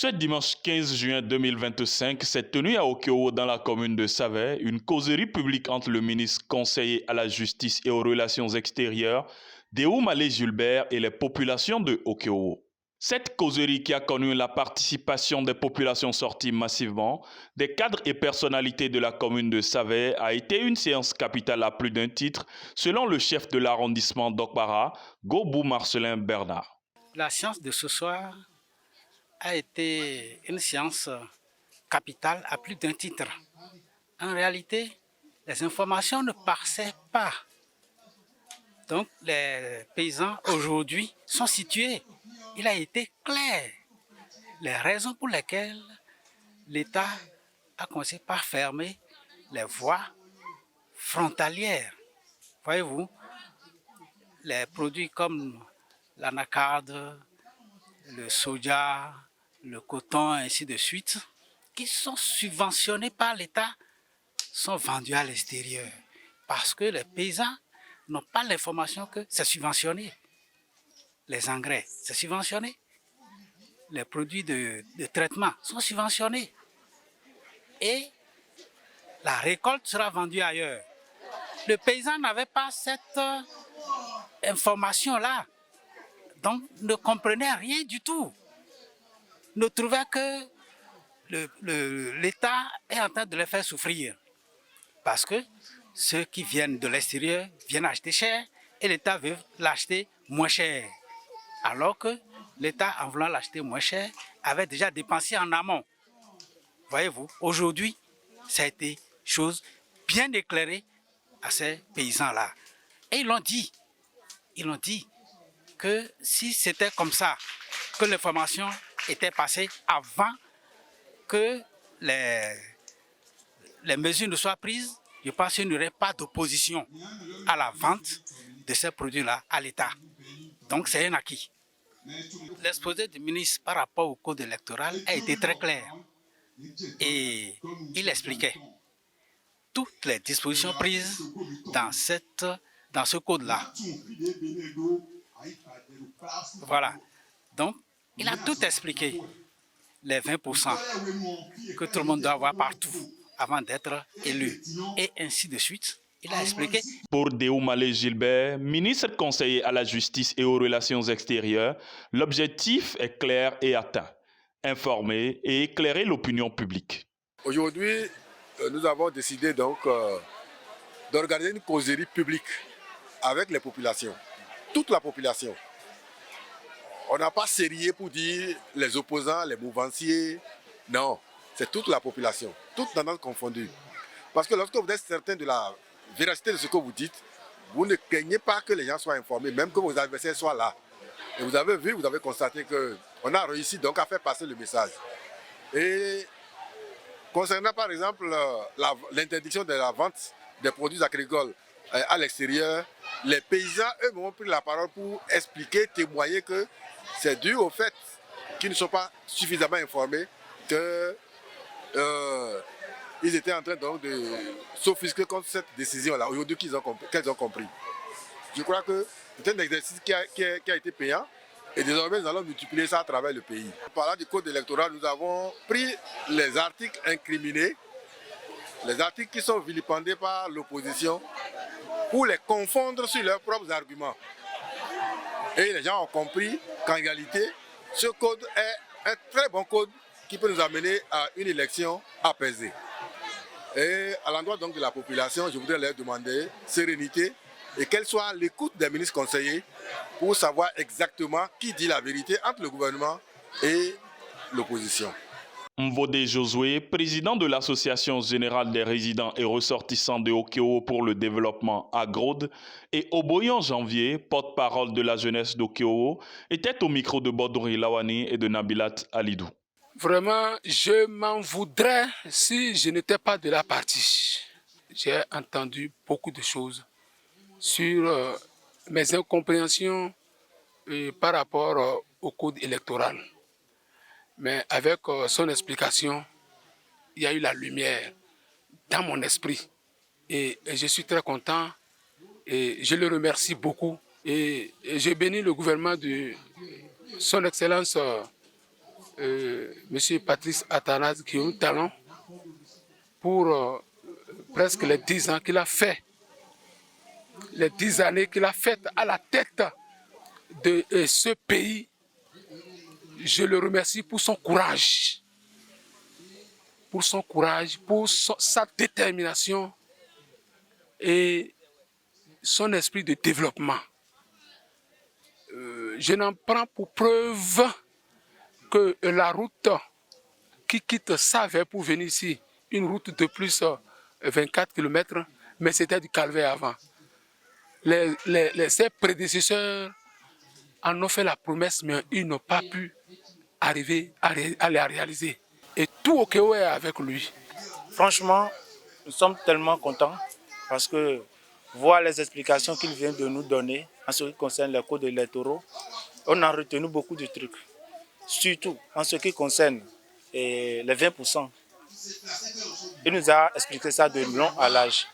Ce dimanche 15 juin 2025 s'est tenue à Okeo dans la commune de Savay une causerie publique entre le ministre conseiller à la justice et aux relations extérieures, Déoumale Gilbert, et les populations de Okeo. Cette causerie qui a connu la participation des populations sorties massivement, des cadres et personnalités de la commune de Savay a été une séance capitale à plus d'un titre, selon le chef de l'arrondissement d'Okpara, Gobou Marcelin Bernard. La séance de ce soir a été une séance capitale à plus d'un titre. En réalité, les informations ne passaient pas. Donc les paysans aujourd'hui sont situés. Il a été clair les raisons pour lesquelles l'État a commencé par fermer les voies frontalières. Voyez-vous, les produits comme l'anacarde, le soja, le coton, ainsi de suite, qui sont subventionnés par l'État, sont vendus à l'extérieur. Parce que les paysans n'ont pas l'information que c'est subventionné. Les engrais, c'est subventionné. Les produits de traitement sont subventionnés. Et la récolte sera vendue ailleurs. Le paysan n'avait pas cette information-là. Donc, ne comprenait rien du tout. Ne trouvait que l'État est en train de les faire souffrir. Parce que ceux qui viennent de l'extérieur viennent acheter cher et l'État veut l'acheter moins cher. Alors que l'État, en voulant l'acheter moins cher, avait déjà dépensé en amont. Voyez-vous, aujourd'hui, ça a été chose bien éclairée à ces paysans-là. Et ils l'ont dit que si c'était comme ça, que l'information était passée avant que les mesures ne soient prises, je pense qu'il n'y aurait pas d'opposition à la vente de ces produits-là à l'État. Donc c'est un acquis. L'exposé du ministre par rapport au code électoral a été très clair. Et il expliquait toutes les dispositions prises dans ce code-là. Voilà. Donc, il a tout expliqué. Les 20% que tout le monde doit avoir partout avant d'être élu. Et ainsi de suite. Il a expliqué. Pour Déoumale Gilbert, ministre conseiller à la justice et aux relations extérieures, l'objectif est clair et atteint. Informer et éclairer l'opinion publique. Aujourd'hui, nous avons décidé donc d'organiser une causerie publique avec les populations, toute la population. On n'a pas sérieux pour dire les opposants, les mouvanciers, non, c'est toute la population, toutes tendances confondues. Parce que lorsque vous êtes certain de la véracité de ce que vous dites, vous ne craignez pas que les gens soient informés, même que vos adversaires soient là. Et vous avez vu, vous avez constaté qu'on a réussi donc à faire passer le message. Et concernant par exemple l'interdiction de la vente des produits agricoles à l'extérieur, les paysans, eux, m'ont pris la parole pour expliquer, témoigner que c'est dû au fait qu'ils ne sont pas suffisamment informés qu'ils étaient en train donc de s'offusquer contre cette décision-là, aujourd'hui qu'elles ont compris. Je crois que c'est un exercice qui a été payant et désormais nous allons multiplier ça à travers le pays. En parlant du code électoral, nous avons pris les articles incriminés, les articles qui sont vilipendés par l'opposition pour les confondre sur leurs propres arguments. Et les gens ont compris qu'en réalité, ce code est un très bon code qui peut nous amener à une élection apaisée. Et à l'endroit donc de la population, je voudrais leur demander sérénité et qu'elle soit à l'écoute des ministres conseillers pour savoir exactement qui dit la vérité entre le gouvernement et l'opposition. Mvodé Josué, président de l'Association générale des résidents et ressortissants de Okeo pour le développement Agrode, et Oboyan Janvier, porte-parole de la jeunesse d'Okeo, était au micro de Bodouri Lawani et de Nabilat Alidou. Vraiment, je m'en voudrais si je n'étais pas de la partie. J'ai entendu beaucoup de choses sur mes incompréhensions par rapport au code électoral. Mais avec son explication, il y a eu la lumière dans mon esprit. Et je suis très content et je le remercie beaucoup. Et je bénis le gouvernement de son Excellence M. Patrice Athanase Guillaume Talon pour presque les 10 ans qu'il a fait, les 10 années qu'il a faites à la tête de ce pays. Je le remercie pour son courage, pour sa détermination et son esprit de développement. Je n'en prends pour preuve que la route qui quitte Savè pour venir ici, une route de plus 24 km, mais c'était du calvaire avant. Ses prédécesseurs en ont fait la promesse, mais ils n'ont pas pu arriver à la réaliser. Et tout Okeo est avec lui. Franchement, nous sommes tellement contents parce que voir les explications qu'il vient de nous donner en ce qui concerne les codes électoraux, on a retenu beaucoup de trucs. Surtout en ce qui concerne les 20%. Il nous a expliqué ça de long à large.